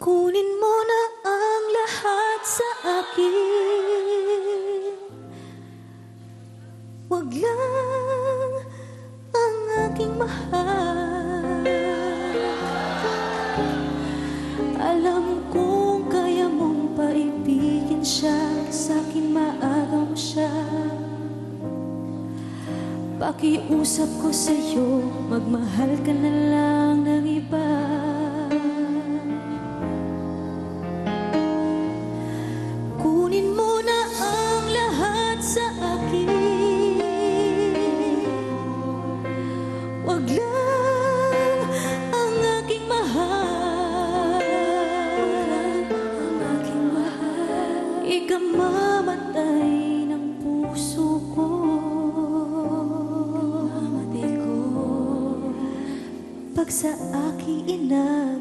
Kunin mo na ang lahat sa akin. Wag lang ang aking mahal. Alam kong kaya mong paibigin siya, sa'kin maaga mo siya. Pakiusap ko sa'yo, magmahal ka na lang ng iba. Kunin mo na ang lahat sa akin. Wag lang ang aking mahal. Ang aking mahal. Ikamamatay ng puso ko. Pag sa aking ina